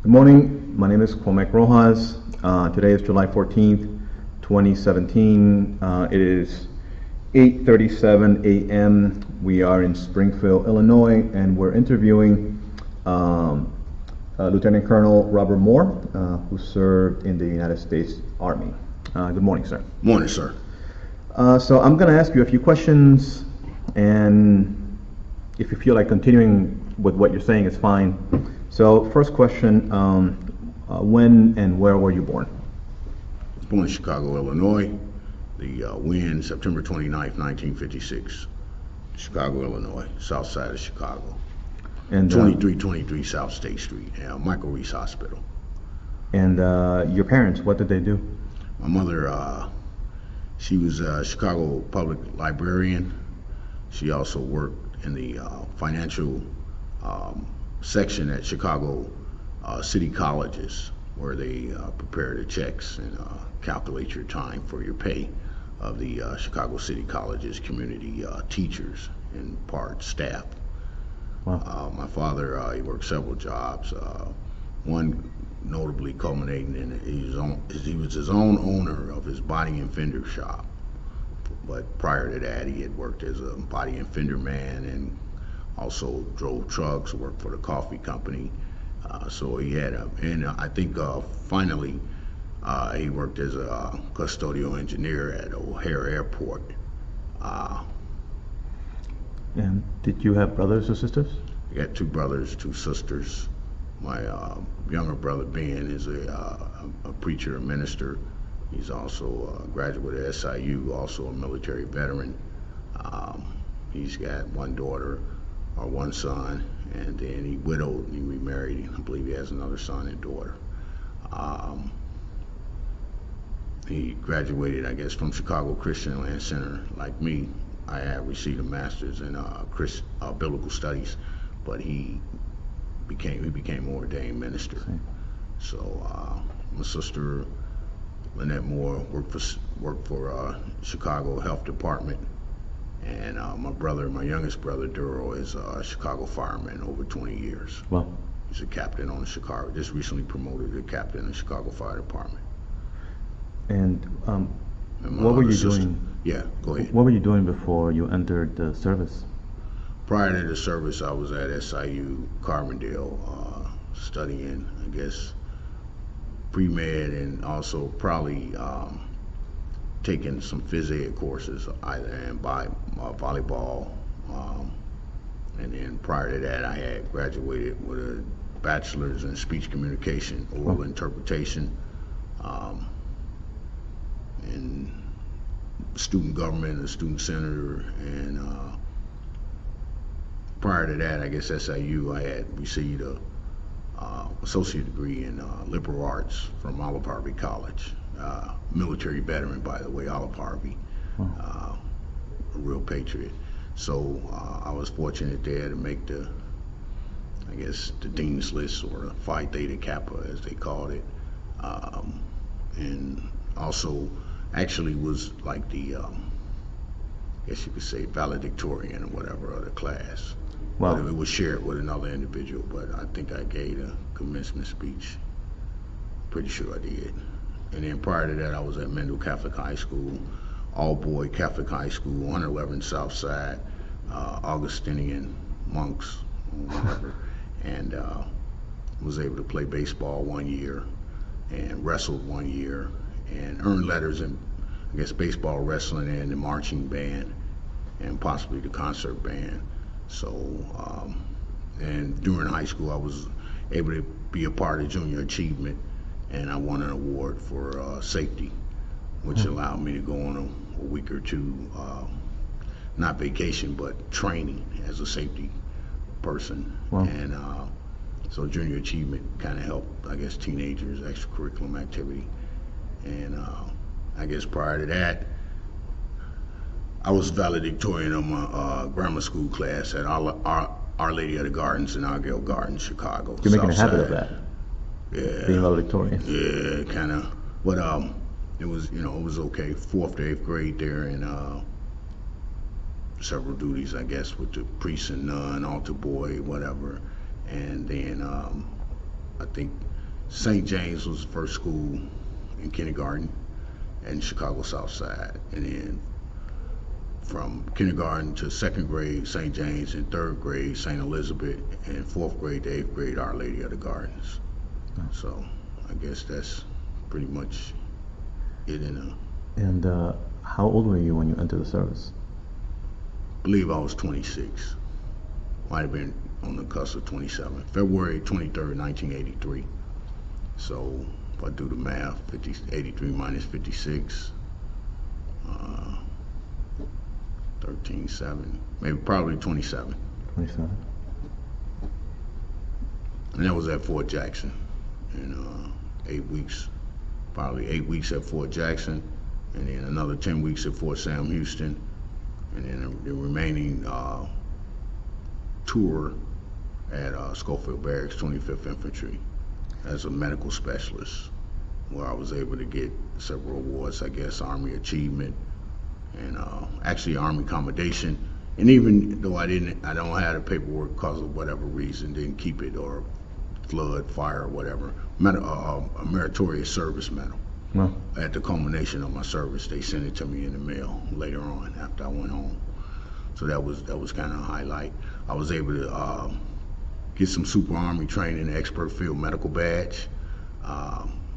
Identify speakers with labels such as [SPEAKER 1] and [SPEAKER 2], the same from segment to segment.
[SPEAKER 1] Good morning. My name is Cormac Rojas. Today is July 14th, 2017. It is 8:37 a.m. We are in Springfield, Illinois, and we're interviewing Lieutenant Colonel Robert Moore, who served in the United States Army. Good morning, sir.
[SPEAKER 2] Morning, sir.
[SPEAKER 1] So I'm going to ask you a few questions, and if you feel like continuing with what you're saying, it's fine. So first question, when and where were you born?
[SPEAKER 2] I was born in Chicago, Illinois. The win, September 29th, 1956. Chicago, Illinois, south side of Chicago.
[SPEAKER 1] And
[SPEAKER 2] 2323 South State Street, Michael Reese Hospital.
[SPEAKER 1] And your parents, what did they do?
[SPEAKER 2] My mother, she was a Chicago public librarian. She also worked in the financial section at Chicago city colleges, where they prepare the checks and calculate your time for your pay of the Chicago city colleges community teachers and part staff.
[SPEAKER 1] Wow.
[SPEAKER 2] My father, he worked several jobs, one notably culminating in he was his own owner of his body and fender shop. But prior to that, he had worked as a body and fender man and also drove trucks, worked for the coffee company. So he had I think finally he worked as a custodial engineer at O'Hare Airport.
[SPEAKER 1] And did you have brothers or sisters?
[SPEAKER 2] I got two brothers, two sisters. My younger brother Ben is a preacher, a minister. He's also a graduate at SIU, also a military veteran. He's got one daughter, or one son, and then he widowed and he remarried. I believe he has another son and daughter. He graduated, I guess, from Chicago Christian Land Center. Like me, I have received a master's in biblical studies, but he became an ordained minister. So my sister Lynette Moore worked for Chicago Health Department, and my youngest brother Duro is a Chicago fireman over 20 years.
[SPEAKER 1] Wow.
[SPEAKER 2] He's a captain on the Chicago, just recently promoted to captain in the Chicago Fire Department.
[SPEAKER 1] And what were you doing?
[SPEAKER 2] Yeah, go ahead.
[SPEAKER 1] What were you doing before you entered the service?
[SPEAKER 2] Prior to the service, I was at SIU Carbondale studying, I guess, pre-med, and also probably taking some phys ed courses, either in volleyball, and then prior to that, I had graduated with a bachelor's in speech communication, oral interpretation, in student government, a student senator, and prior to that, I guess SIU, I had received a associate degree in liberal arts from Olive Harvey College. Military veteran, by the way, Olive Harvey, a real patriot. So I was fortunate there to make the dean's list, or the Phi Theta Kappa, as they called it, and also actually was like the, I guess you could say, valedictorian or whatever of the class.
[SPEAKER 1] Wow.
[SPEAKER 2] But it was shared with another individual, but I think I gave a commencement speech. Pretty sure I did. And then prior to that, I was at Mendel Catholic High School, all-boy Catholic High School, 111 South Side, Augustinian monks, whatever, and was able to play baseball 1 year and wrestled 1 year and earned letters in, I guess, baseball, wrestling, and the marching band, and possibly the concert band. So, and during high school, I was able to be a part of Junior Achievement, and I won an award for safety, which allowed me to go on a week or two, not vacation, but training as a safety person.
[SPEAKER 1] Wow.
[SPEAKER 2] And so Junior Achievement kind of helped, I guess, teenagers, extracurricular activity. And I guess prior to that, I was valedictorian of my grammar school class at Our Lady of the Gardens in Argyle Gardens, Chicago.
[SPEAKER 1] You're making a
[SPEAKER 2] South
[SPEAKER 1] habit of
[SPEAKER 2] Side.
[SPEAKER 1] that.
[SPEAKER 2] Yeah.
[SPEAKER 1] Being valedictorian.
[SPEAKER 2] Yeah, kind of. But it was, it was okay. 4th to 8th grade there, and several duties, I guess, with the priest and nun, altar boy, whatever. And then I think St. James was the first school in kindergarten in Chicago South Side, and then from kindergarten to second grade, St. James, and third grade, St. Elizabeth, and fourth grade to eighth grade, Our Lady of the Gardens. So I guess that's pretty much it in a...
[SPEAKER 1] And how old were you when you entered the service?
[SPEAKER 2] I believe I was 26. Might have been on the cusp of 27. February 23rd, 1983. So if I do the math, 83 minus 56, 13, 7, maybe probably 27.
[SPEAKER 1] 27.
[SPEAKER 2] And that was at Fort Jackson. And 8 weeks, probably 8 weeks at Fort Jackson, and then another 10 weeks at Fort Sam Houston, and then the remaining tour at Schofield Barracks, 25th Infantry, as a medical specialist, where I was able to get several awards, I guess, Army Achievement, and actually Army Commendation. And even though I don't have the paperwork because of whatever reason, didn't keep it, or flood, fire, or whatever, a meritorious service medal.
[SPEAKER 1] Well,
[SPEAKER 2] At the culmination of my service, they sent it to me in the mail later on after I went home. So that was kind of a highlight. I was able to get some Super Army training, expert field medical badge,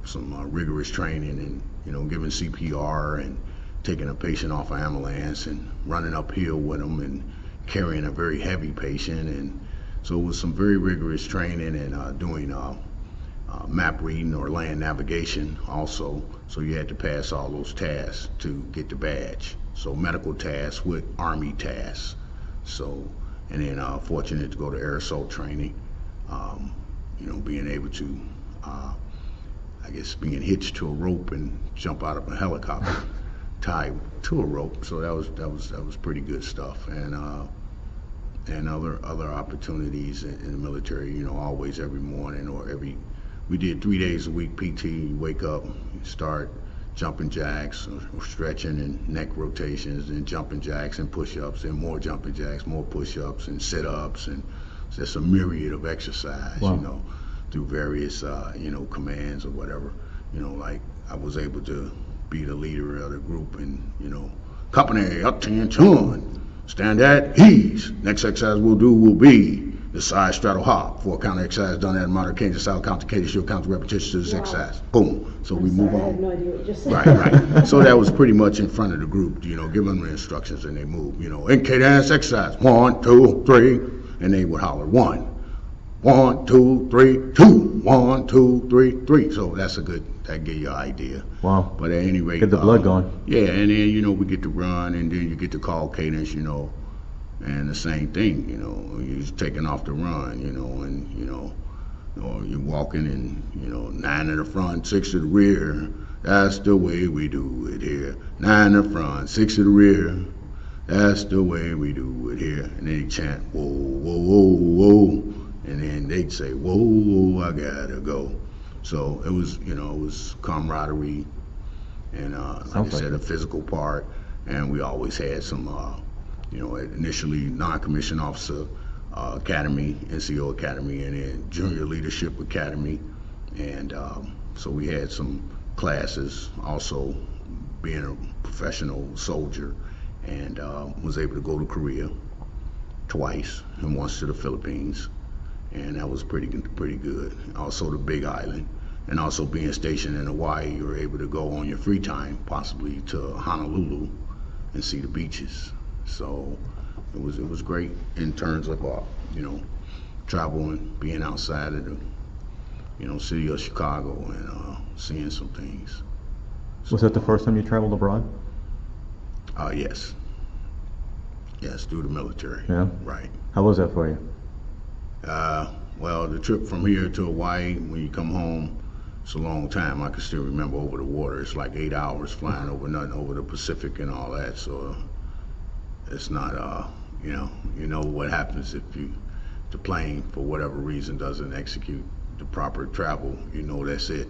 [SPEAKER 2] some rigorous training, and giving CPR and taking a patient off an ambulance and running uphill with them and carrying a very heavy patient. And so it was some very rigorous training and doing map reading or land navigation also. So you had to pass all those tasks to get the badge. So medical tasks with Army tasks. So, and then fortunate to go to air assault training, being able to, I guess, being hitched to a rope and jump out of a helicopter tied to a rope. So that was pretty good stuff. And other opportunities in the military, always every morning we did 3 days a week PT. You wake up, you start jumping jacks or stretching and neck rotations, and jumping jacks and push-ups, and more jumping jacks, more push-ups and sit-ups, and just a myriad of exercise.
[SPEAKER 1] Wow.
[SPEAKER 2] Through various commands or whatever. Like I was able to be the leader of the group, and company attention, stand at ease. Next exercise we'll do will be the side straddle hop. 4 count exercise done at Modern Kansas South count to Katie Shield count repetitions to this exercise. Boom. So we move on.
[SPEAKER 3] I have no idea what you just said.
[SPEAKER 2] Right. So that was pretty much in front of the group, giving them the instructions, and they move. In cadence exercise, 1, 2, 3, and they would holler 1, 1, 2, 3, 2, 1, 2, 3, 3. So that give you an idea.
[SPEAKER 1] wow.
[SPEAKER 2] But at any rate,
[SPEAKER 1] Get the blood going.
[SPEAKER 2] Yeah, and then we get to run, and then you get to call cadence, and the same thing, you're taking off the run, and or you're walking, and 9 in the front, 6 to the rear. That's the way we do it here. 9 in the front, 6 to the rear. That's the way we do it here. And then they chant, whoa, whoa, whoa, whoa. And then they'd say, whoa, I gotta go. So it was camaraderie, and like I said, a physical part. And we always had some, initially non-commissioned officer academy, NCO academy, and then junior leadership academy. And so we had some classes, also being a professional soldier, and was able to go to Korea twice, and once to the Philippines. And that was pretty good. Also the Big Island, and also being stationed in Hawaii, you were able to go on your free time, possibly to Honolulu, and see the beaches. So it was great in terms of traveling, being outside of the city of Chicago, and seeing some things.
[SPEAKER 1] Was that the first time you traveled abroad?
[SPEAKER 2] Yes, through the military.
[SPEAKER 1] Yeah.
[SPEAKER 2] Right.
[SPEAKER 1] How was that for you?
[SPEAKER 2] Well, the trip from here to Hawaii, when you come home, it's a long time. I can still remember over the water. It's like 8 hours flying over the Pacific and all that. So it's not, what happens if the plane, for whatever reason, doesn't execute the proper travel. That's it.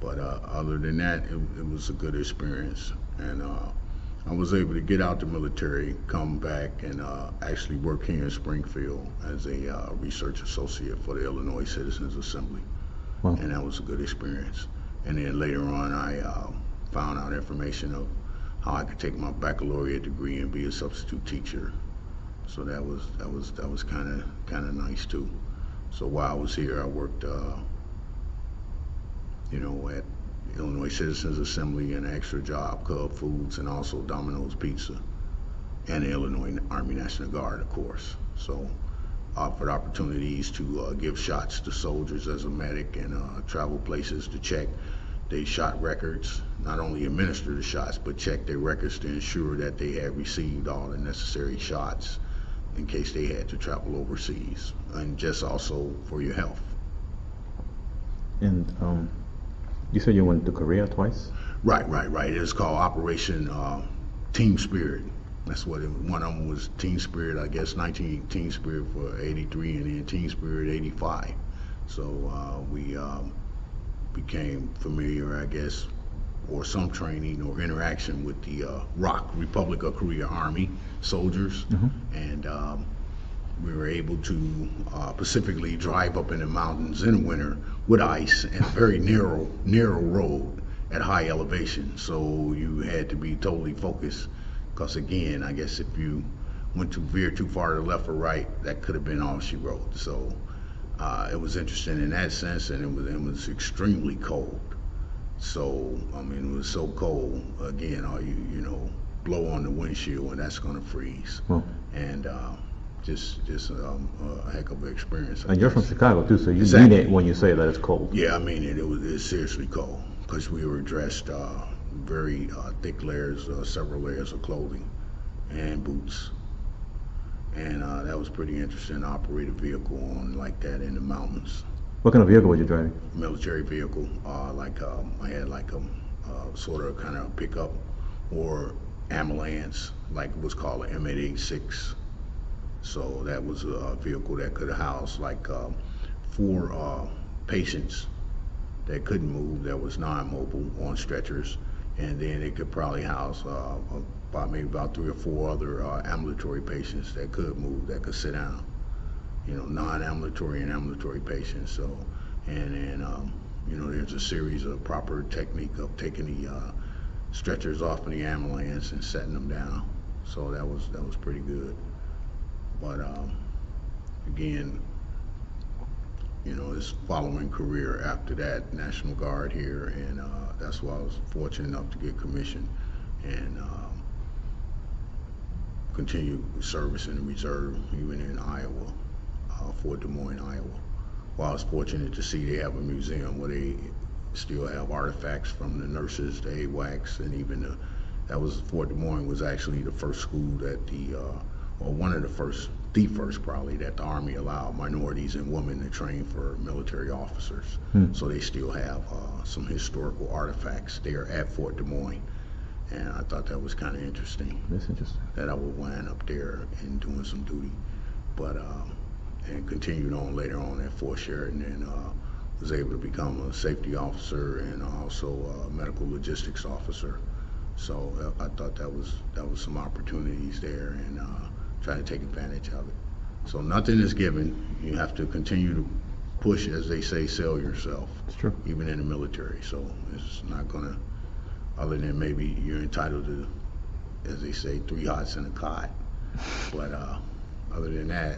[SPEAKER 2] But other than that, it was a good experience. And I was able to get out the military, come back, and actually work here in Springfield as a research associate for the Illinois Citizens Assembly.
[SPEAKER 1] Wow.
[SPEAKER 2] And that was a good experience. And then later on, I found out information of how I could take my baccalaureate degree and be a substitute teacher. So that was kind of nice too. So while I was here, I worked, at Illinois Citizens Assembly and Extra Job, Cub Foods, and also Domino's Pizza, and the Illinois Army National Guard, of course. So offered opportunities to give shots to soldiers as a medic, and travel places to check their shot records, not only administer the shots, but check their records to ensure that they had received all the necessary shots in case they had to travel overseas, and just also for your health.
[SPEAKER 1] And you said you went to Korea twice?
[SPEAKER 2] Right. It's called Operation Team Spirit. That's what one of them was, Team Spirit, I guess, Team Spirit for 83, and then Team Spirit 85. So we became familiar, I guess, or some training or interaction with the ROK, Republic of Korea Army soldiers. And we were able to specifically drive up in the mountains in the winter with ice and a very narrow road at high elevation. So you had to be totally focused, because again, I guess if you went to veer too far to the left or right, that could have been all she wrote. So it was interesting in that sense, and it was extremely cold. So I mean, it was so cold. Again, all you blow on the windshield and that's gonna freeze.
[SPEAKER 1] Well,
[SPEAKER 2] And just a heck of an experience.
[SPEAKER 1] and you're from Chicago too, so you
[SPEAKER 2] Exactly.
[SPEAKER 1] mean it when you say that it's cold.
[SPEAKER 2] Yeah, I mean it. It's seriously cold, because we were dressed very thick layers, several layers of clothing and boots. And that was pretty interesting to operate a vehicle on like that in the mountains.
[SPEAKER 1] What kind of vehicle were you driving?
[SPEAKER 2] Military vehicle, I had like a sort of kind of pickup or ambulance, like it was called an M886. So that was a vehicle that could house like 4 patients that couldn't move, that was non-mobile, on stretchers, and then it could probably house about 3 or 4 other ambulatory patients that could move, that could sit down. Non-ambulatory and ambulatory patients. So, and then there's a series of proper technique of taking the stretchers off of the ambulance and setting them down. So that was pretty good. But again, this following career after that, National Guard here, and that's why I was fortunate enough to get commissioned and continue service in the reserve, even in Iowa, Fort Des Moines, Iowa. Well, I was fortunate to see they have a museum where they still have artifacts from the nurses, the AWACS, and even Fort Des Moines was actually the first school that the first probably, that the Army allowed minorities and women to train for military officers. So they still have some historical artifacts there at Fort Des Moines. And I thought that was kind of interesting.
[SPEAKER 1] That's interesting.
[SPEAKER 2] That I would wind up there and doing some duty. But and continued on later on at Fort Sheridan, and was able to become a safety officer and also a medical logistics officer. So I thought that was some opportunities there, and try to take advantage of it. So nothing is given. You have to continue to push, as they say, sell yourself.
[SPEAKER 1] It's true.
[SPEAKER 2] Even in the military. So it's not gonna, other than maybe you're entitled to, as they say, 3 hots and a cot. But other than that,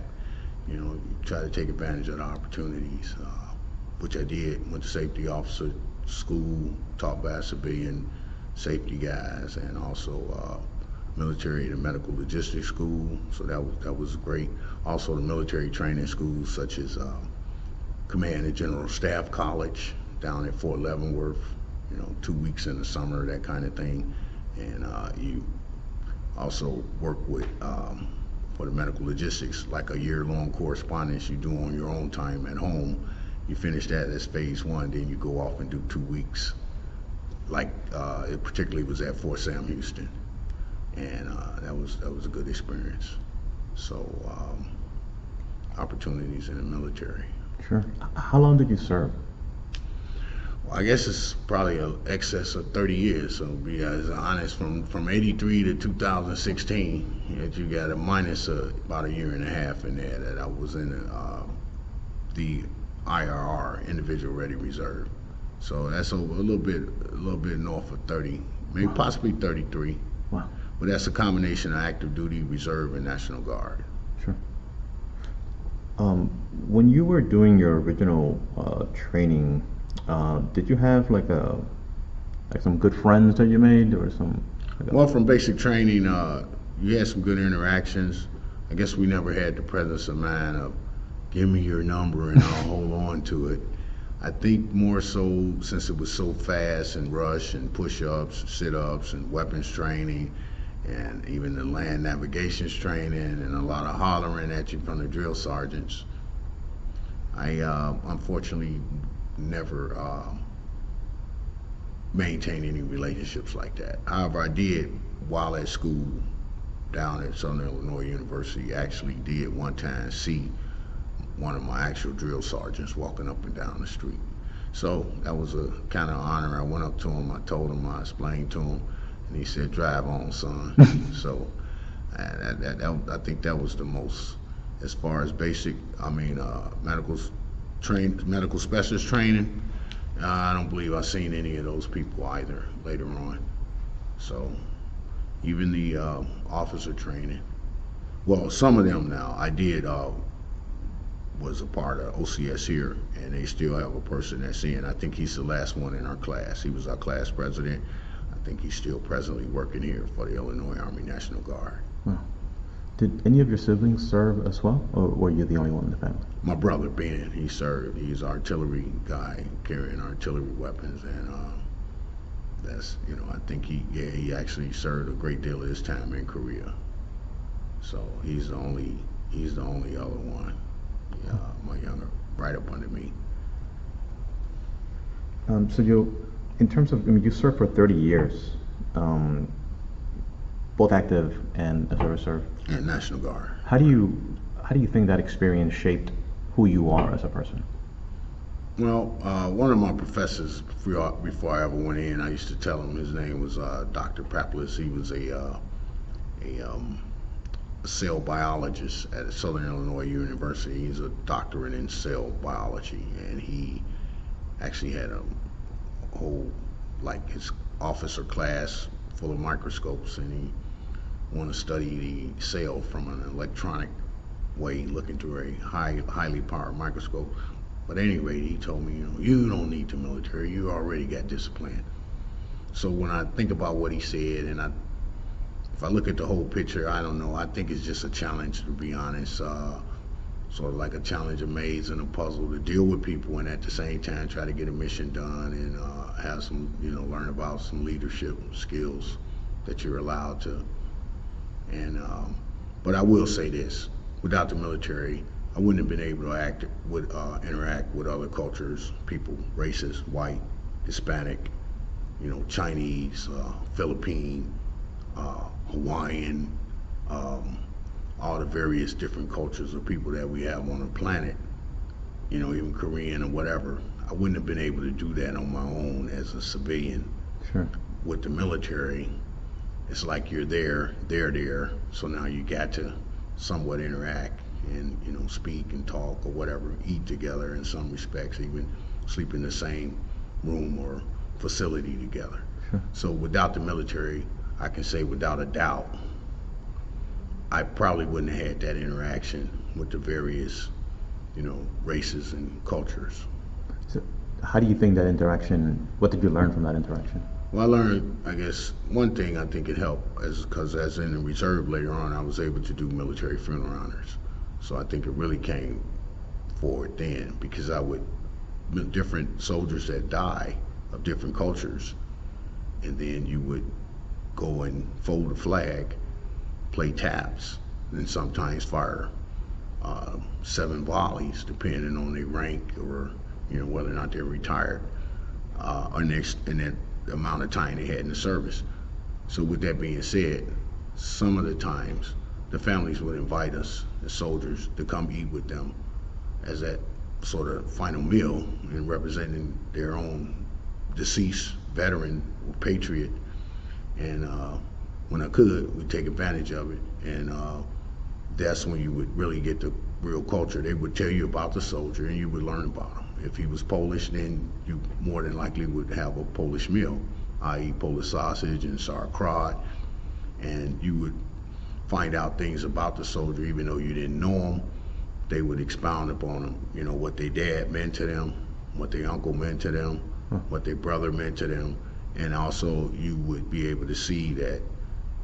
[SPEAKER 2] you try to take advantage of the opportunities, which I did. Went to safety officer school, taught by a civilian safety guys, and also military and medical logistics school. So that was great. Also the military training schools such as Command and General Staff College down at Fort Leavenworth, 2 weeks in the summer, that kind of thing. And you also work with for the medical logistics, like a year-long correspondence you do on your own time at home. You finish that as phase 1, then you go off and do 2 weeks. Like it particularly was at Fort Sam Houston, and that was a good experience. So opportunities in the military.
[SPEAKER 1] Sure. How long did you serve?
[SPEAKER 2] Well, I guess it's probably an excess of 30 years. So to be as honest, from 83 to 2016, you got a minus about a year and a half in there that I was in the IRR, Individual Ready Reserve. So that's over a little bit north of 30, maybe possibly 33.
[SPEAKER 1] Wow.
[SPEAKER 2] But that's a combination of active duty, reserve, and National Guard.
[SPEAKER 1] Sure. When you were doing your original training, did you have like some good friends that you made, or some?
[SPEAKER 2] Well, from basic training, you had some good interactions. I guess we never had the presence of mind of, give me your number and I'll hold on to it. I think more so since it was so fast and rush and push-ups, sit-ups, and weapons training, and even the land navigations training, and a lot of hollering at you from the drill sergeants. I unfortunately never maintained any relationships like that. However, I did while at school down at Southern Illinois University. Actually did one time see one of my actual drill sergeants walking up and down the street. So that was a kind of honor. I went up to him, I told him, I explained to him, and he said, "Drive on, son." So I think that was the most, as far as basic, medical specialist training. I don't believe I've seen any of those people either later on. So even the officer training, well, some of them now, I did was a part of OCS here, and they still have a person that's in. I think he's the last one in our class. He was our class president. I think he's still presently working here for the Illinois Army National Guard.
[SPEAKER 1] Wow. Did any of your siblings serve as well, or were you the only one in the family?
[SPEAKER 2] My brother Ben, he served. He's an artillery guy carrying artillery weapons, and that's, I think he actually served a great deal of his time in Korea. So he's the only other one. My younger, right up under me.
[SPEAKER 1] So in terms of, you served for 30 years, both active and as a reserve.
[SPEAKER 2] And National Guard.
[SPEAKER 1] How do you think that experience shaped who you are as a person?
[SPEAKER 2] Well, one of my professors, before I ever went in, I used to tell him, his name was Dr. Paplis. He was a cell biologist at Southern Illinois University. He's a doctorate in cell biology, and he actually had a whole, like, his officer class full of microscopes, and he wanted to study the cell from an electronic way, looking through a highly powered microscope. But at any rate, he told me, you don't need the military, you already got discipline. So when I think about what he said, and if I look at the whole picture, I don't know, I think it's just a challenge, to be honest, sort of like a challenge, a maze and a puzzle, to deal with people and at the same time try to get a mission done, and have some, learn about some leadership skills that you're allowed to. And but I will say this, without the military, I wouldn't have been able to interact with other cultures, people, races, white, Hispanic, Chinese, Philippine, Hawaiian, all the various different cultures of people that we have on the planet, even Korean or whatever. I wouldn't have been able to do that on my own as a civilian.
[SPEAKER 1] Sure.
[SPEAKER 2] With the military, it's like you're there, they're there, so now you got to somewhat interact and, speak and talk or whatever, eat together in some respects, even sleep in the same room or facility together.
[SPEAKER 1] Sure.
[SPEAKER 2] So without the military, I can say without a doubt, I probably wouldn't have had that interaction with the various, races and cultures.
[SPEAKER 1] So how do you think that interaction, what did you learn from that interaction?
[SPEAKER 2] Well, I learned, I guess, one thing I think it helped, because as in the reserve later on, I was able to do military funeral honors. So I think it really came forward then, because different soldiers that die of different cultures, and then you would go and fold a flag, play taps, and sometimes fire 7 volleys, depending on their rank or whether or not they're retired, and that amount of time they had in the service. So with that being said, some of the times the families would invite us as soldiers to come eat with them as that sort of final meal, and representing their own deceased veteran or patriot. And when I could, we'd take advantage of it and that's when you would really get the real culture. They would tell you about the soldier and you would learn about him. If he was Polish, then you more than likely would have a Polish meal, i.e. Polish sausage and sauerkraut, and you would find out things about the soldier even though you didn't know him. They would expound upon them, you know, what their dad meant to them, what their uncle meant to them, what their brother meant to them, and also you would be able to see that,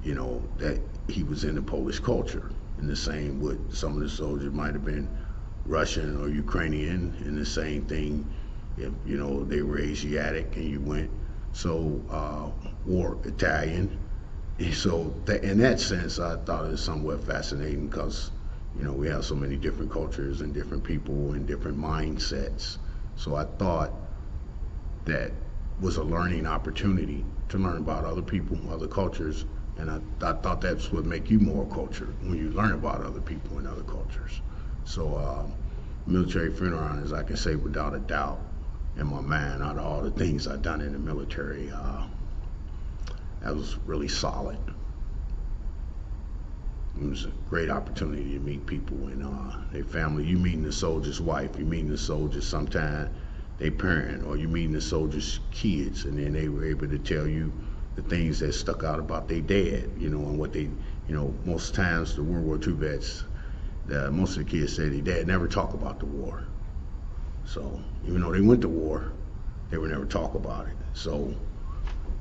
[SPEAKER 2] you know, that he was in the Polish culture. And the same with some of the soldiers might have been Russian or Ukrainian, and the same thing if, you know, they were Asiatic and you went, or Italian. So that, in that sense, I thought it was somewhat fascinating because, you know, we have so many different cultures and different people and different mindsets. So I thought that was a learning opportunity to learn about other people, other cultures, and I thought that's what make you more cultured, when you learn about other people and other cultures. So military funeral honors, I can say without a doubt in my mind, out of all the things I've done in the military, that was really solid. It was a great opportunity to meet people and their family. You meeting the soldier's wife, you meeting the soldier sometime they parent, or you meeting the soldier's kids, and then they were able to tell you the things that stuck out about their dad, you know, and what they, you know, most times the World War II vets, most of the kids say their dad never talk about the war. So even though they went to war, they would never talk about it. So,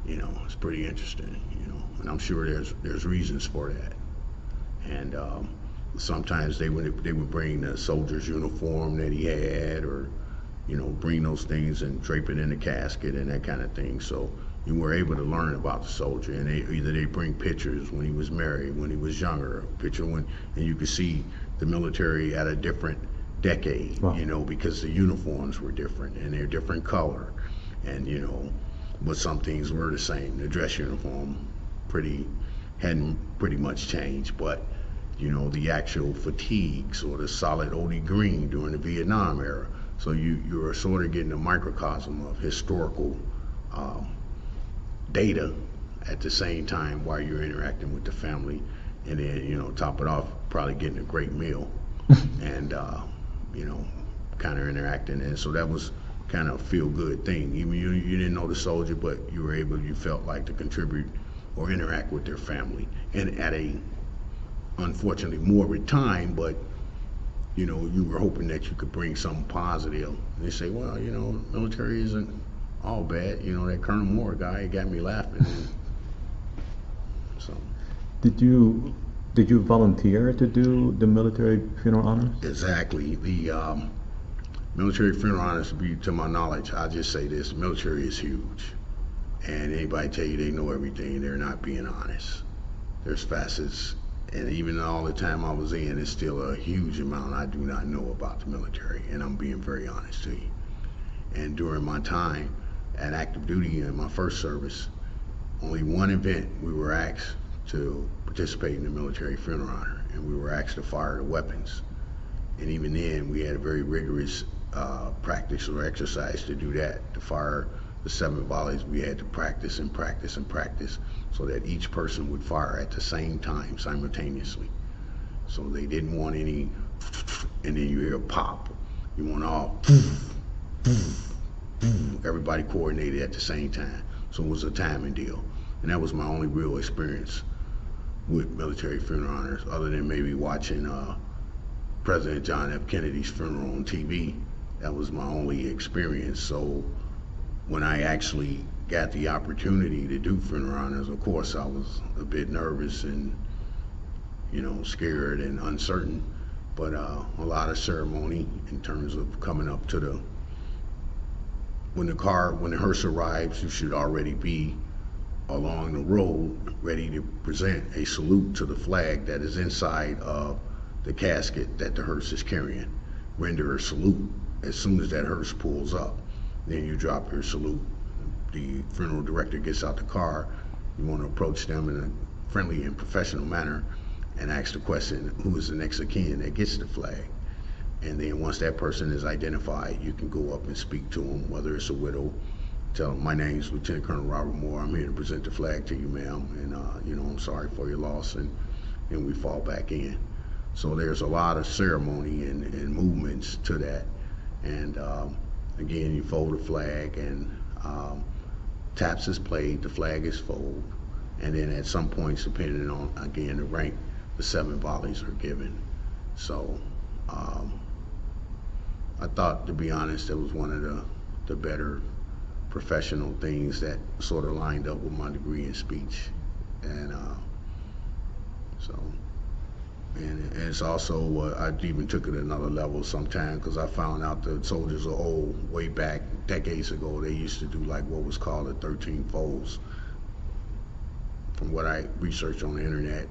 [SPEAKER 2] you know, it's pretty interesting, you know, and I'm sure there's reasons for that. And sometimes they would bring the soldier's uniform that he had, or, you know, bring those things and drape it in the casket and that kind of thing. So you were able to learn about the soldier, and they bring pictures when he was married, when he was younger, a picture when, and you could see the military at a different decade, wow. You know, because the uniforms were different and they're different color, and, you know, but some things were the same. The dress uniform hadn't pretty much changed, but, you know, the actual fatigues or the solid OD green during the Vietnam era. So you were sort of getting a microcosm of historical data at the same time while you're interacting with the family, and then, you know, top it off, probably getting a great meal and, you know, kind of interacting. And so that was kind of a feel-good thing. Even you didn't know the soldier, but you felt like to contribute or interact with their family. And at a, unfortunately, morbid time, but, you know, you were hoping that you could bring something positive. And they say, well, you know, military isn't all bad. You know, that Colonel Moore guy, he got me laughing. So. Did you volunteer to do the military funeral honors? Exactly. The military funeral honors, to my knowledge, I'll just say this: military is huge, and anybody tell you they know everything, they're not being honest. There's facets, and even all the time I was in, it's still a huge amount I do not know about the military, and I'm being very honest to you. And during my time at active duty in my first service, only one event we were asked to participate in the military funeral honor, and we were asked to fire the weapons. And even then, we had a very rigorous practice or exercise to do that. To fire the 7 volleys, we had to practice and practice and practice so that each person would fire at the same time, simultaneously. So they didn't want any, and then you hear a pop. You want all, everybody coordinated at the same time. So it was a timing deal. And that was my only real experience with military funeral honors, other than maybe watching President John F. Kennedy's funeral on TV. That was my only experience. So when I actually got the opportunity to do funeral honors, of course I was a bit nervous and, you know, scared and uncertain, but a lot of ceremony in terms of coming up to the, when the hearse arrives, you should already be along the road ready to present a salute to the flag that is inside of the casket that the hearse is carrying. Render a salute as soon as that hearse pulls up. Then you drop your salute. The funeral director gets out the car. You want to approach them in a friendly and professional manner and ask the question, who is the next of kin that gets the flag? And then once that person is identified, you can go up and speak to them, whether it's a widow. Tell them, my name is Lieutenant Colonel Robert Moore. I'm here to present the flag to you, ma'am. And, you know, I'm sorry for your loss. And then we fall back in. So there's a lot of ceremony and movements to that. And again, you fold the flag, and taps is played, the flag is folded, and then at some points, depending on, again, the rank, the 7 volleys are given. So I thought, to be honest, that was one of the better professional things that sort of lined up with my degree in speech. And and it's also, I even took it another level sometimes, because I found out that soldiers are old. Way back decades ago, they used to do like what was called the 13 folds. From what I researched on the internet,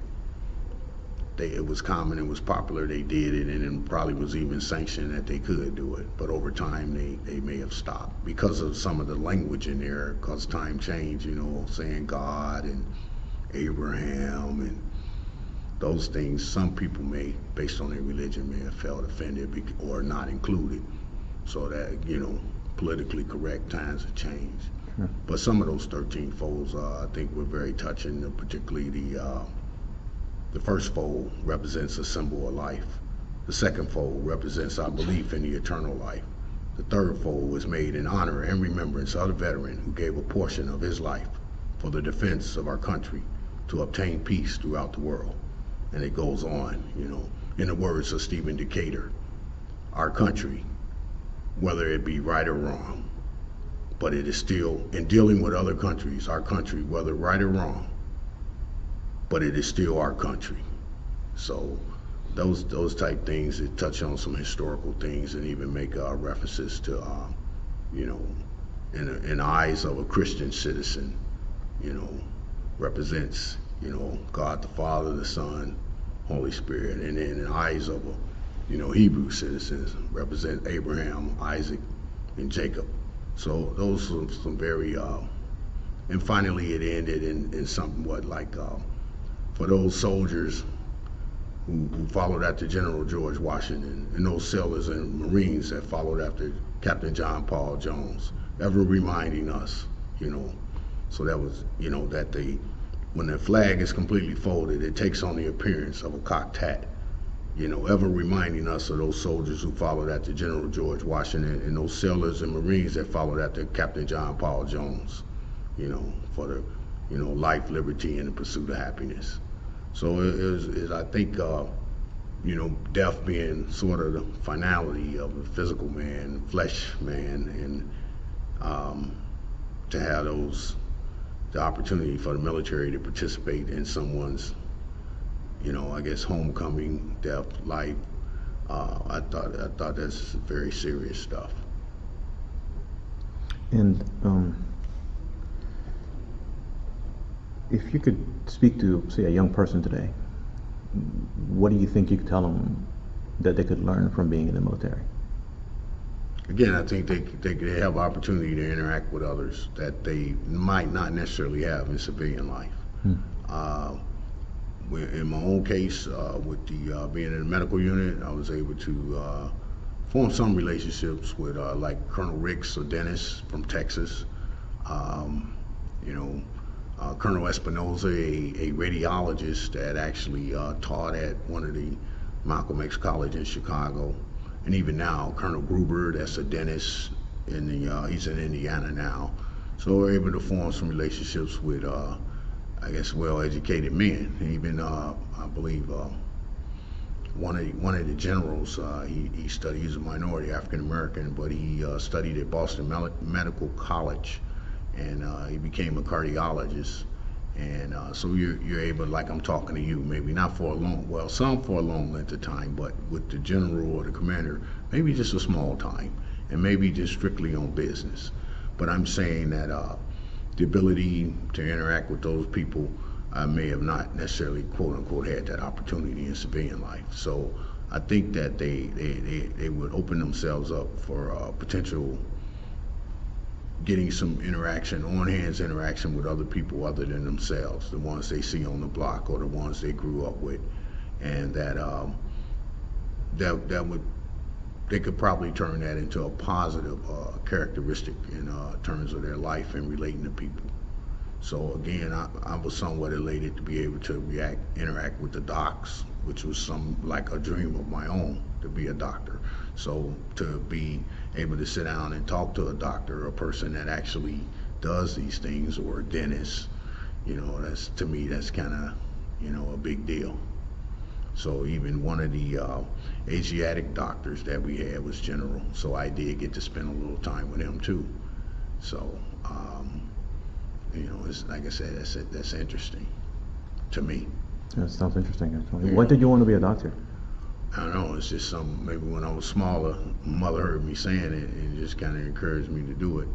[SPEAKER 2] it was common, it was popular, they did it, and it probably was even sanctioned that they could do it. But over time, they may have stopped because of some of the language in there, because time changed, you know, saying God and Abraham and those things. Some people may, based on their religion, may have felt offended or not included. So that, you know, politically correct times have changed. Sure. But some of those 13 folds, I think, were very touching, particularly the first fold represents a symbol of life. The second fold represents our belief in the eternal life. The third fold was made in honor and remembrance of the veteran who gave a portion of his life for the defense of our country to obtain peace throughout the world. And it goes on, you know, in the words of Stephen Decatur, our country, whether it be right or wrong, but it is still, in dealing with other countries, our country, whether right or wrong, but it is still our country. So those type things that touch on some historical things and even make references to, you know, in the eyes of a Christian citizen, you know, represents, you know, God the Father, the Son, Holy Spirit, and then in the eyes of a, you know, Hebrew citizens represent Abraham, Isaac, and Jacob. So those are some very, and finally it ended in somewhat like, for those soldiers who followed after General George Washington, and those sailors and Marines that followed after Captain John Paul Jones, ever reminding us, you know, so that was, you know, that when the flag is completely folded, it takes on the appearance of a cocked hat, you know, ever reminding us of those soldiers who followed after General George Washington and those sailors and Marines that followed after Captain John Paul Jones, you know, for the, you know, life, liberty, and the pursuit of happiness. So it is, I think, you know, death being sort of the finality of the physical man, flesh man, and to have the opportunity for the military to participate in someone's, you know, I guess, homecoming, death, life. I thought that's very serious stuff.
[SPEAKER 1] And if you could speak to, say, a young person today, what do you think you could tell them that they could learn from being in the military?
[SPEAKER 2] Again, I think they have opportunity to interact with others that they might not necessarily have in civilian life. In my own case, with the being in the medical unit, I was able to form some relationships with like Colonel Ricks, a dentist from Texas. You know, Colonel Espinoza, a radiologist that actually taught at one of the Malcolm X College in Chicago. And even now, Colonel Gruber, that's a dentist he's in Indiana now. So we're able to form some relationships with, I guess, well-educated men. Even, I believe, one of the generals, he studied, he's a minority African-American, but he studied at Boston Medical College, and he became a cardiologist. And so you're able, like I'm talking to you, maybe not for a long, well, some for a long length of time, but with the general or the commander, maybe just a small time, and maybe just strictly on business. But I'm saying that the ability to interact with those people, I may have not necessarily, quote unquote, had that opportunity in civilian life. So I think that they would open themselves up for potential getting some interaction, on-hands interaction with other people other than themselves, the ones they see on the block or the ones they grew up with, and that they could probably turn that into a positive characteristic in terms of their life and relating to people. So again, I was somewhat elated to be able to interact with the docs, which was like a dream of my own to be a doctor. So to be able to sit down and talk to a doctor, a person that actually does these things, or a dentist, that's, to me, that's kind of, a big deal. So even one of the Asiatic doctors that we had was general, so I did get to spend a little time with him too. So it's like I said, that's interesting to me.
[SPEAKER 1] That sounds interesting, actually. Yeah. Why did you want to be a doctor?
[SPEAKER 2] I don't know, it's just maybe when I was smaller, mother heard me saying it and just kind of encouraged me to do it.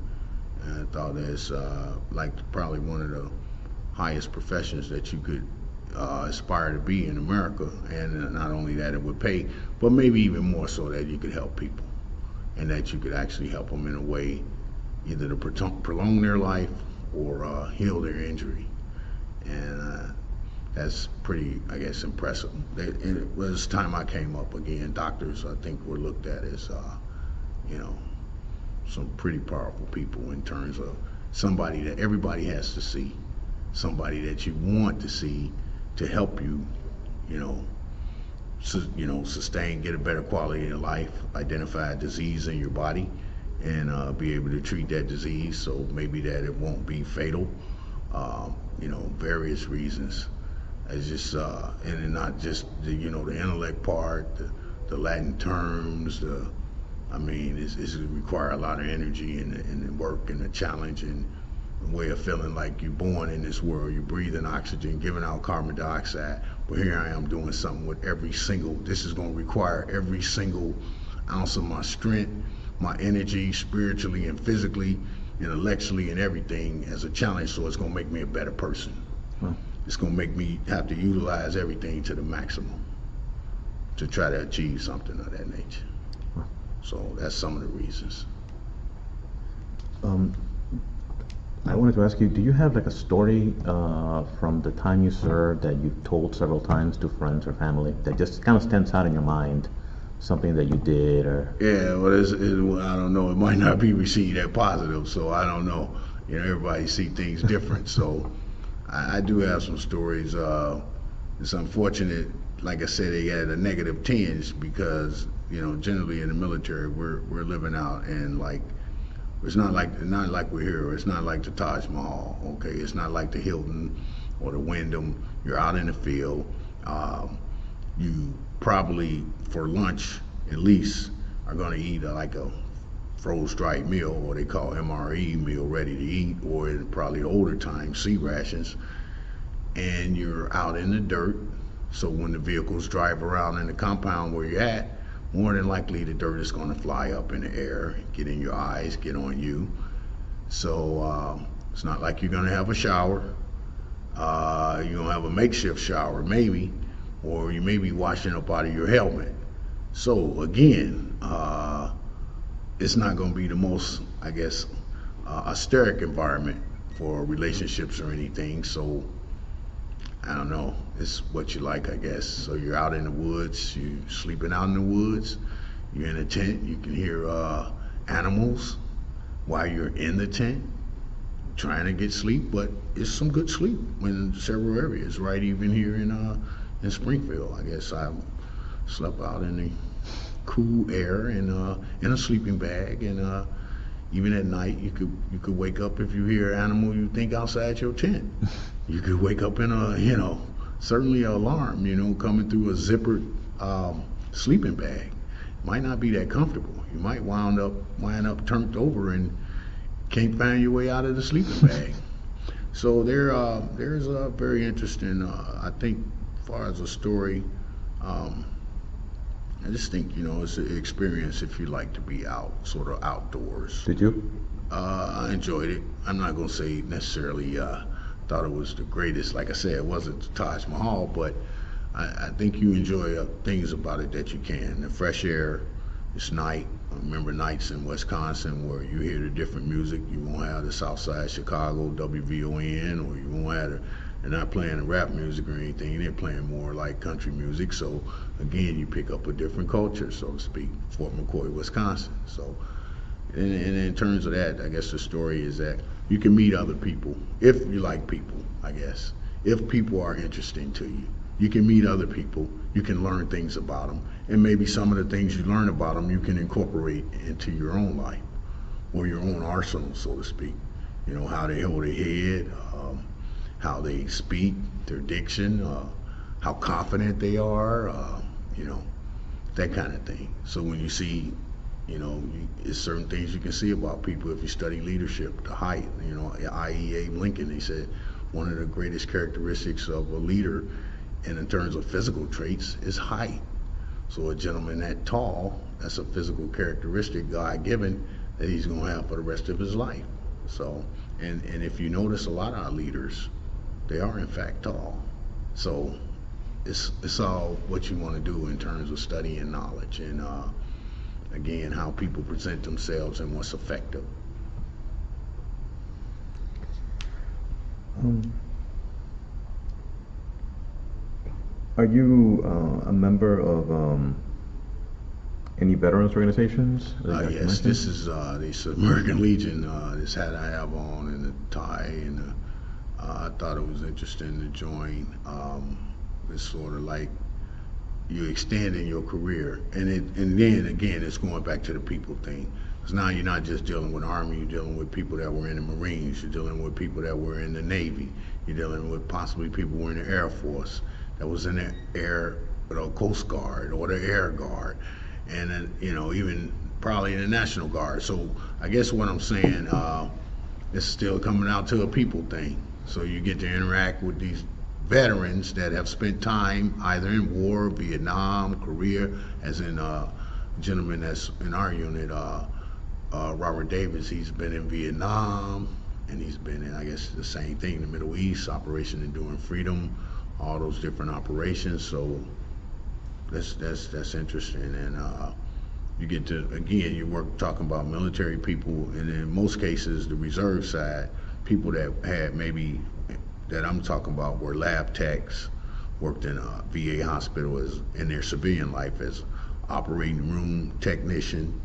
[SPEAKER 2] And I thought it's probably one of the highest professions that you could aspire to be in America. And not only that, it would pay, but maybe even more so that you could help people, and that you could actually help them in a way either to prolong their life or heal their injury. And that's pretty, I guess, impressive. It was time I came up again. Doctors, I think, were looked at as, some pretty powerful people in terms of somebody that everybody has to see, somebody that you want to see to help you, sustain, get a better quality of life, identify a disease in your body, and be able to treat that disease so maybe that it won't be fatal. Various reasons. It's just and not just the intellect part, the Latin terms. It's require a lot of energy and the work and the challenge and the way of feeling like you're born in this world. You're breathing oxygen, giving out carbon dioxide. But here I am doing something with this is going to require every single ounce of my strength, my energy, spiritually and physically, intellectually, and everything as a challenge. So it's going to make me a better person. It's going to make me have to utilize everything to the maximum to try to achieve something of that nature. So that's some of the reasons.
[SPEAKER 1] I wanted to ask you, do you have like a story from the time you served that you've told several times to friends or family that just kind of stands out in your mind? Something that you did, or?
[SPEAKER 2] Yeah, well, I don't know. It might not be received as positive, so I don't know. Everybody see things different. So I do have some stories. It's unfortunate, like I said, they had a negative tinge because generally in the military we're living out, and it's not like we're here. It's not like the Taj Mahal. Okay, it's not like the Hilton or the Wyndham. You're out in the field. You probably for lunch at least are going to eat like a froze dried meal, or they call MRE, meal ready to eat, or in probably older times sea rations. And you're out in the dirt, so when the vehicles drive around in the compound where you're at, more than likely the dirt is going to fly up in the air, get in your eyes, get on you. So it's not like you're going to have a shower. You're going to have a makeshift shower maybe, or you may be washing up out of your helmet. So again, it's not going to be the most, I guess, austeric environment for relationships or anything. So I don't know, it's what you like, I guess. So you're out in the woods, you sleeping out in the woods, you're in a tent, you can hear animals while you're in the tent, trying to get sleep, but it's some good sleep in several areas, right? Even here in Springfield, I guess I slept out in the cool air and in a sleeping bag, and even at night you could wake up if you hear an animal you think outside your tent. You could wake up in a certainly an alarm coming through a zippered sleeping bag. Might not be that comfortable. You might wind up turned over and can't find your way out of the sleeping bag. So there's a very interesting, I think, as far as a story, I just think, it's an experience if you like to be out, sort of outdoors.
[SPEAKER 1] Did you?
[SPEAKER 2] I enjoyed it. I'm not going to say necessarily thought it was the greatest. Like I said, it wasn't the Taj Mahal, but I think you enjoy things about it that you can. The fresh air, it's night. I remember nights in Wisconsin where you hear the different music. You won't have the Southside Chicago WVON, or you won't have they're not playing the rap music or anything. They're playing more like country music. So again, you pick up a different culture, so to speak. Fort McCoy, Wisconsin. So, and in terms of that, I guess the story is that you can meet other people if you like people. I guess if people are interesting to you, You can meet other people, you can learn things about them, and maybe some of the things you learn about them you can incorporate into your own life or your own arsenal, so to speak. You know, how they hold their head, how they speak, their diction, how confident they are, you know, that kind of thing. So when you see, you know, it's certain things you can see about people if you study leadership, the height, you know, i.e. Abe Lincoln, they said one of the greatest characteristics of a leader and in terms of physical traits is height. So a gentleman that tall, that's a physical characteristic God given that he's gonna have for the rest of his life. So, and if you notice a lot of our leaders, they are in fact tall. So it's all what you want to do in terms of studying knowledge and again, how people present themselves and what's effective.
[SPEAKER 1] Are you a member of any veterans organizations?
[SPEAKER 2] Yes, this is this American Legion, this hat I have on and the tie, and I thought it was interesting to join. It's sort of like you're extending your career, and then again, it's going back to the people thing. Because now you're not just dealing with Army, you're dealing with people that were in the Marines, you're dealing with people that were in the Navy, you're dealing with possibly people who were in the Air Force, that was in the Air, Coast Guard or the Air Guard, and then, you know, even probably in the National Guard. So I guess what I'm saying, it's still coming out to a people thing. So you get to interact with these veterans that have spent time either in war, Vietnam, Korea, as in a gentleman that's in our unit, Robert Davis, he's been in Vietnam, and he's been in, I guess, the same thing, the Middle East, Operation Enduring Freedom, all those different operations. So that's interesting. And you get to, again, you work talking about military people, and in most cases, the reserve side, people that had maybe, that I'm talking about, were lab techs, worked in a VA hospital as in their civilian life as operating room technician,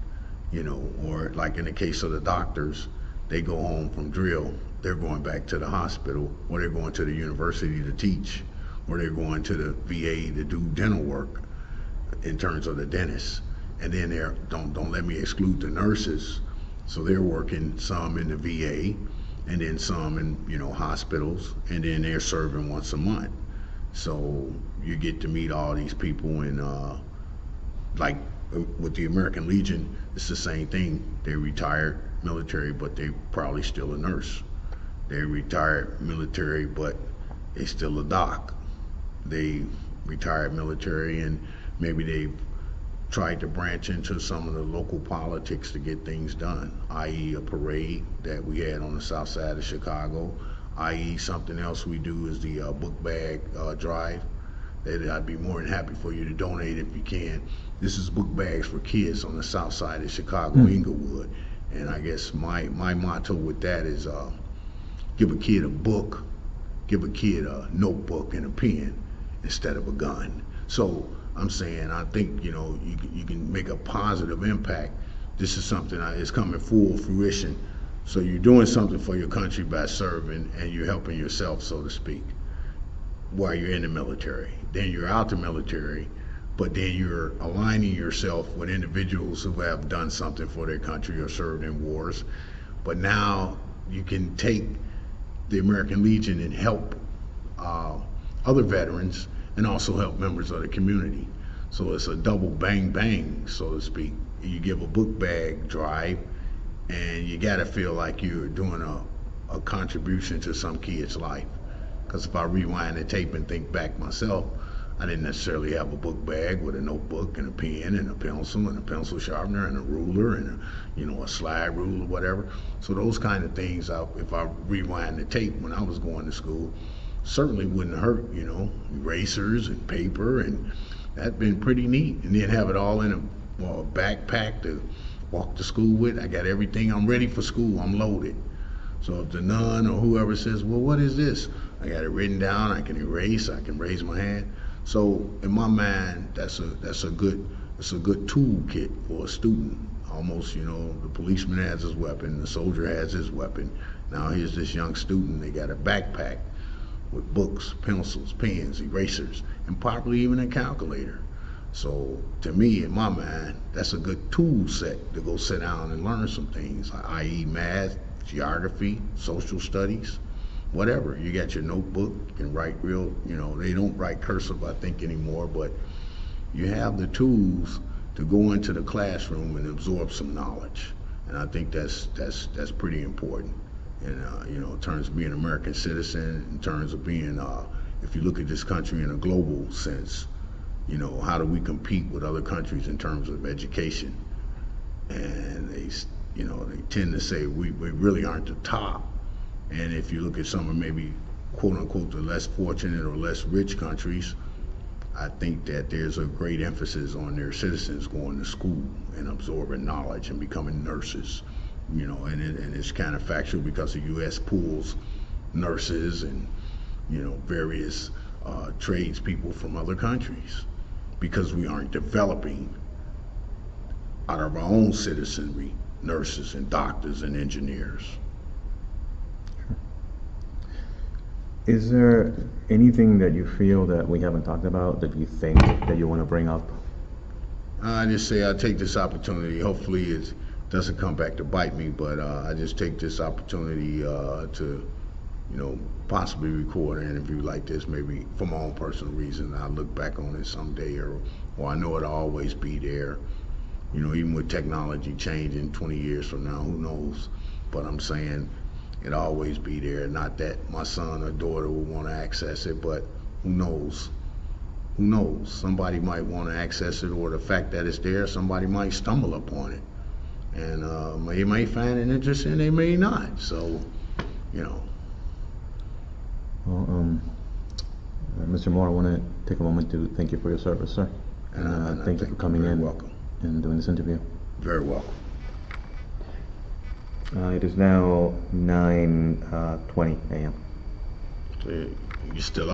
[SPEAKER 2] you know, or like in the case of the doctors, they go home from drill, they're going back to the hospital, or they're going to the university to teach, or they're going to the VA to do dental work in terms of the dentists. And then they're, don't let me exclude the nurses, so they're working some in the VA, and then some in, you know, hospitals, and then they're serving once a month. So you get to meet all these people, and like with the American Legion, it's the same thing. They retired military, but they probably still a nurse. They retired military, but they still a doc. They retired military, and maybe they've tried to branch into some of the local politics to get things done, i.e. a parade that we had on the south side of Chicago, i.e. something else we do is the book bag drive. That I'd be more than happy for you to donate if you can. This is book bags for kids on the south side of Chicago, Inglewood. And I guess my motto with that is give a kid a book, give a kid a notebook and a pen instead of a gun. So I'm saying, I think, you know, you can make a positive impact. This is something that is coming full fruition. So you're doing something for your country by serving, and you're helping yourself, so to speak, while you're in the military. Then you're out the military, but then you're aligning yourself with individuals who have done something for their country or served in wars. But now you can take the American Legion and help other veterans, and also help members of the community. So it's a double bang bang, so to speak. You give a book bag drive, and you gotta feel like you're doing a contribution to some kid's life. Because if I rewind the tape and think back myself, I didn't necessarily have a book bag with a notebook and a pen and a pencil and a pencil sharpener and a ruler and a slide rule or whatever. So those kind of things, if I rewind the tape when I was going to school, certainly wouldn't hurt, erasers and paper, and that'd been pretty neat. And then have it all in a backpack to walk to school with. I got everything. I'm ready for school. I'm loaded. So if the nun or whoever says, well, what is this? I got it written down. I can erase. I can raise my hand. So in my mind, that's a good toolkit for a student. Almost, the policeman has his weapon, the soldier has his weapon. Now here's this young student. They got a backpack with books, pencils, pens, erasers, and probably even a calculator. So to me, in my mind, that's a good tool set to go sit down and learn some things, i.e. math, geography, social studies, whatever. You got your notebook, you can write real, they don't write cursive, I think, anymore, but you have the tools to go into the classroom and absorb some knowledge. And I think that's pretty important. And in terms of being an American citizen, in terms of being, if you look at this country in a global sense, how do we compete with other countries in terms of education? And they tend to say we really aren't the top. And if you look at some of maybe quote unquote the less fortunate or less rich countries, I think that there's a great emphasis on their citizens going to school and absorbing knowledge and becoming nurses. And it's kind of factual because the U.S. pulls nurses and various tradespeople from other countries because we aren't developing out of our own citizenry nurses and doctors and engineers.
[SPEAKER 1] Is there anything that you feel that we haven't talked about that you think that you want to bring up?
[SPEAKER 2] I just say I take this opportunity. Hopefully it doesn't come back to bite me, but I just take this opportunity to, possibly record an interview like this, maybe for my own personal reason. I'll look back on it someday, or I know it'll always be there. Even with technology changing 20 years from now, who knows? But I'm saying it'll always be there. Not that my son or daughter will want to access it, but who knows? Who knows? Somebody might want to access it, or the fact that it's there, somebody might stumble upon it. And they may find it interesting, they may not. So,
[SPEAKER 1] Well, Mr. Moore, I want to take a moment to thank you for your service, sir. And thank you for coming in
[SPEAKER 2] welcome.
[SPEAKER 1] And doing this interview.
[SPEAKER 2] Very welcome.
[SPEAKER 1] It is now 9:20 a.m.
[SPEAKER 2] You still